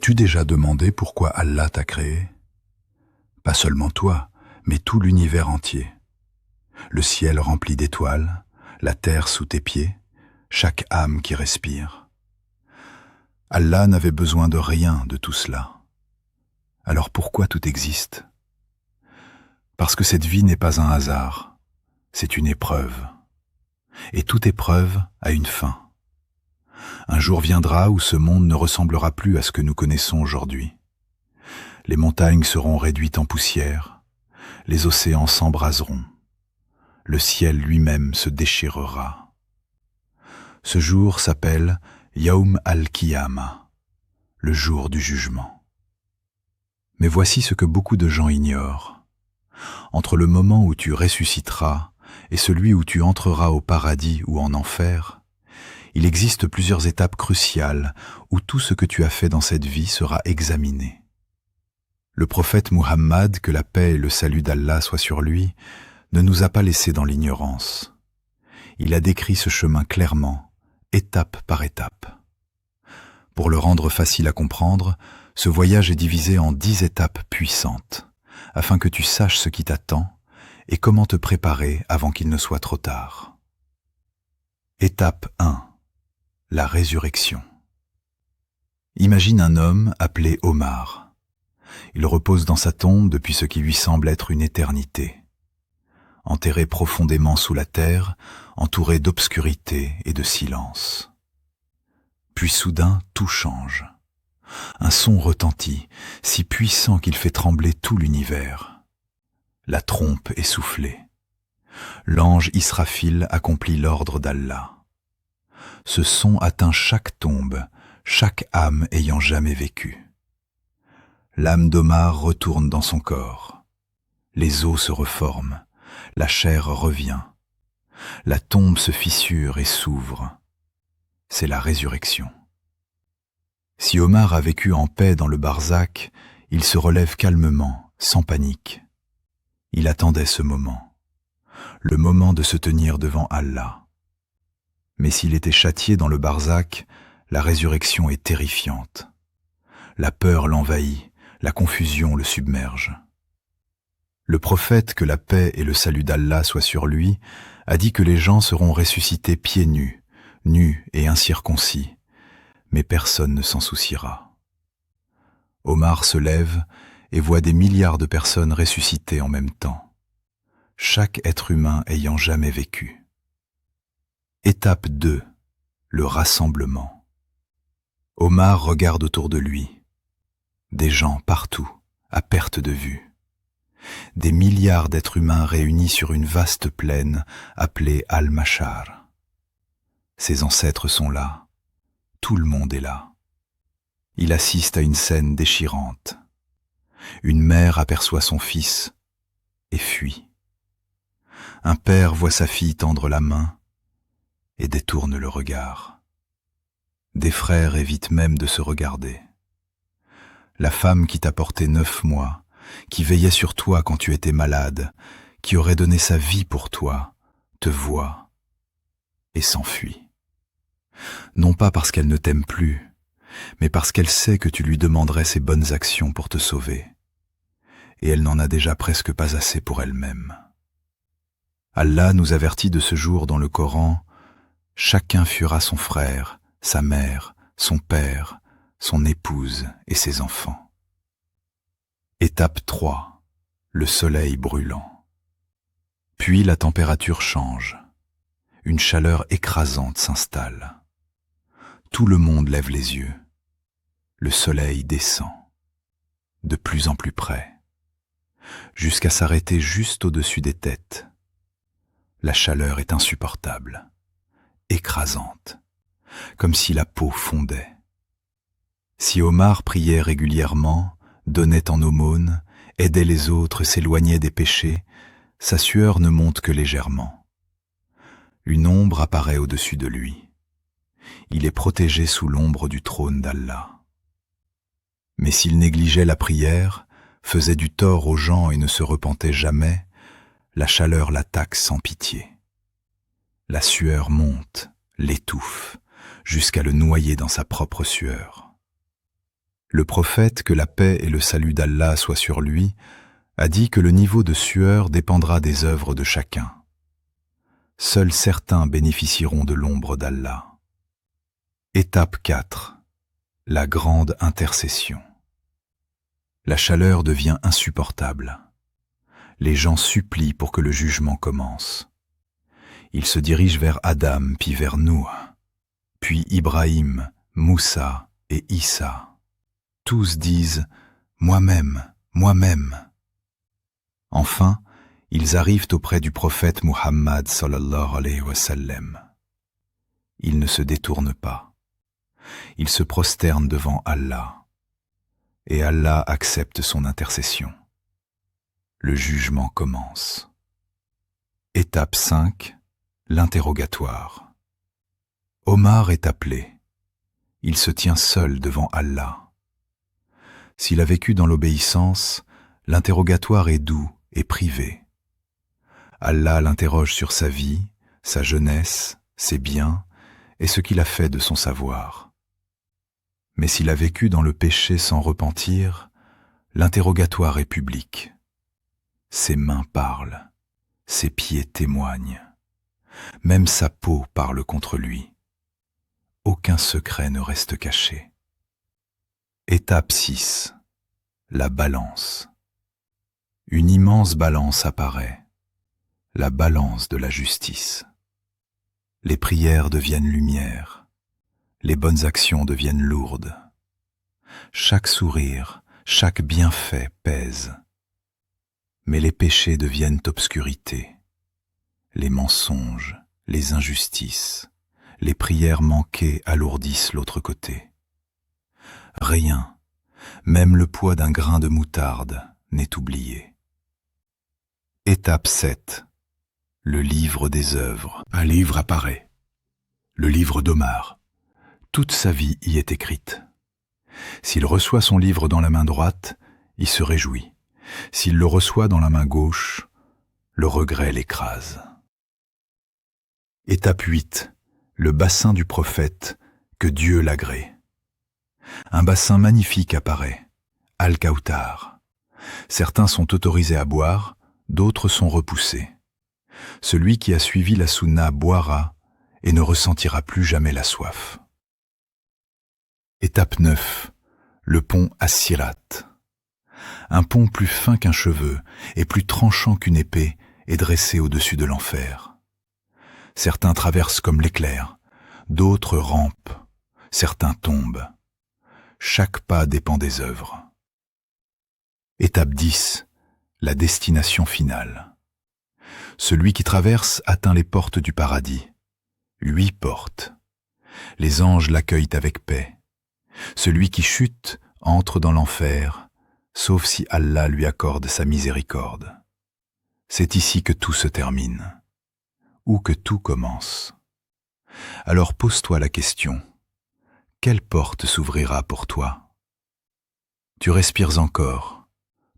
T'es-tu déjà demandé pourquoi Allah t'a créé? Pas seulement toi, mais tout l'univers entier. Le ciel rempli d'étoiles, la terre sous tes pieds, chaque âme qui respire. Allah n'avait besoin de rien de tout cela. Alors pourquoi tout existe? Parce que cette vie n'est pas un hasard, c'est une épreuve. Et toute épreuve a une fin. Un jour viendra où ce monde ne ressemblera plus à ce que nous connaissons aujourd'hui. Les montagnes seront réduites en poussière, les océans s'embraseront, le ciel lui-même se déchirera. Ce jour s'appelle Yaoum al-Qiyamah, le jour du jugement. Mais voici ce que beaucoup de gens ignorent. Entre le moment où tu ressusciteras et celui où tu entreras au paradis ou en enfer, il existe plusieurs étapes cruciales où tout ce que tu as fait dans cette vie sera examiné. Le prophète Muhammad, que la paix et le salut d'Allah soient sur lui, ne nous a pas laissés dans l'ignorance. Il a décrit ce chemin clairement, étape par étape. Pour le rendre facile à comprendre, ce voyage est divisé en 10 étapes puissantes, afin que tu saches ce qui t'attend et comment te préparer avant qu'il ne soit trop tard. Étape 1. La résurrection. Imagine un homme appelé Omar. Il repose dans sa tombe depuis ce qui lui semble être une éternité. Enterré profondément sous la terre, entouré d'obscurité et de silence. Puis soudain, tout change. Un son retentit, si puissant qu'il fait trembler tout l'univers. La trompe est soufflée. L'ange Israfil accomplit l'ordre d'Allah. Ce son atteint chaque tombe, chaque âme ayant jamais vécu. L'âme d'Omar retourne dans son corps. Les os se reforment, la chair revient. La tombe se fissure et s'ouvre. C'est la résurrection. Si Omar a vécu en paix dans le barzakh, il se relève calmement, sans panique. Il attendait ce moment, le moment de se tenir devant Allah. Mais s'il était châtié dans le barzakh, la résurrection est terrifiante. La peur l'envahit, la confusion le submerge. Le prophète, que la paix et le salut d'Allah soient sur lui, a dit que les gens seront ressuscités pieds nus, nus et incirconcis, mais personne ne s'en souciera. Omar se lève et voit des milliards de personnes ressuscitées en même temps, chaque être humain ayant jamais vécu. Étape 2. Le rassemblement. Omar regarde autour de lui. Des gens partout, à perte de vue. Des milliards d'êtres humains réunis sur une vaste plaine appelée Al-Mashar. Ses ancêtres sont là. Tout le monde est là. Il assiste à une scène déchirante. Une mère aperçoit son fils et fuit. Un père voit sa fille tendre la main et détourne le regard. Des frères évitent même de se regarder. La femme qui t'a porté 9 mois, qui veillait sur toi quand tu étais malade, qui aurait donné sa vie pour toi, te voit et s'enfuit. Non pas parce qu'elle ne t'aime plus, mais parce qu'elle sait que tu lui demanderais ses bonnes actions pour te sauver. Et elle n'en a déjà presque pas assez pour elle-même. Allah nous avertit de ce jour dans le Coran: chacun fuira son frère, sa mère, son père, son épouse et ses enfants. Étape 3. Le soleil brûlant. Puis la température change. Une chaleur écrasante s'installe. Tout le monde lève les yeux. Le soleil descend, de plus en plus près, jusqu'à s'arrêter juste au-dessus des têtes. La chaleur est insupportable, écrasante, comme si la peau fondait. Si Omar priait régulièrement, donnait en aumône, aidait les autres, s'éloignait des péchés, sa sueur ne monte que légèrement. Une ombre apparaît au-dessus de lui. Il est protégé sous l'ombre du trône d'Allah. Mais s'il négligeait la prière, faisait du tort aux gens et ne se repentait jamais, la chaleur l'attaque sans pitié. La sueur monte, l'étouffe, jusqu'à le noyer dans sa propre sueur. Le prophète, que la paix et le salut d'Allah soient sur lui, a dit que le niveau de sueur dépendra des œuvres de chacun. Seuls certains bénéficieront de l'ombre d'Allah. Étape 4. La grande intercession. La chaleur devient insupportable. Les gens supplient pour que le jugement commence. Ils se dirigent vers Adam, puis vers Nouh, puis Ibrahim, Moussa et Issa. Tous disent « Moi-même, moi-même ». Enfin, ils arrivent auprès du prophète Muhammad sallallahu alayhi wa sallam. Ils ne se détournent pas. Ils se prosternent devant Allah. Et Allah accepte son intercession. Le jugement commence. Étape 5. L'interrogatoire. Omar est appelé. Il se tient seul devant Allah. S'il a vécu dans l'obéissance, l'interrogatoire est doux et privé. Allah l'interroge sur sa vie, sa jeunesse, ses biens et ce qu'il a fait de son savoir. Mais s'il a vécu dans le péché sans repentir, l'interrogatoire est public. Ses mains parlent, ses pieds témoignent. Même sa peau parle contre lui. Aucun secret ne reste caché. Étape 6. La balance. Une immense balance apparaît, la balance de la justice. Les prières deviennent lumière, les bonnes actions deviennent lourdes. Chaque sourire, chaque bienfait pèse. Mais les péchés deviennent obscurité. Les mensonges, les injustices, les prières manquées alourdissent l'autre côté. Rien, même le poids d'un grain de moutarde, n'est oublié. Étape 7. Le livre des œuvres. Un livre apparaît. Le livre d'Omar. Toute sa vie y est écrite. S'il reçoit son livre dans la main droite, il se réjouit. S'il le reçoit dans la main gauche, le regret l'écrase. Étape 8. Le bassin du prophète, que Dieu l'agrée. Un bassin magnifique apparaît, Al-Kawthar. Certains sont autorisés à boire, d'autres sont repoussés. Celui qui a suivi la sunna boira et ne ressentira plus jamais la soif. Étape 9. Le pont As-Sirat. Un pont plus fin qu'un cheveu et plus tranchant qu'une épée est dressé au-dessus de l'enfer. Certains traversent comme l'éclair, d'autres rampent, certains tombent. Chaque pas dépend des œuvres. Étape 10. La destination finale. Celui qui traverse atteint les portes du paradis. 8 portes. Les anges l'accueillent avec paix. Celui qui chute entre dans l'enfer, sauf si Allah lui accorde sa miséricorde. C'est ici que tout se termine, ou que tout commence. Alors pose-toi la question, quelle porte s'ouvrira pour toi? Tu respires encore,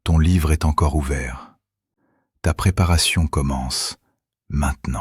ton livre est encore ouvert. Ta préparation commence maintenant.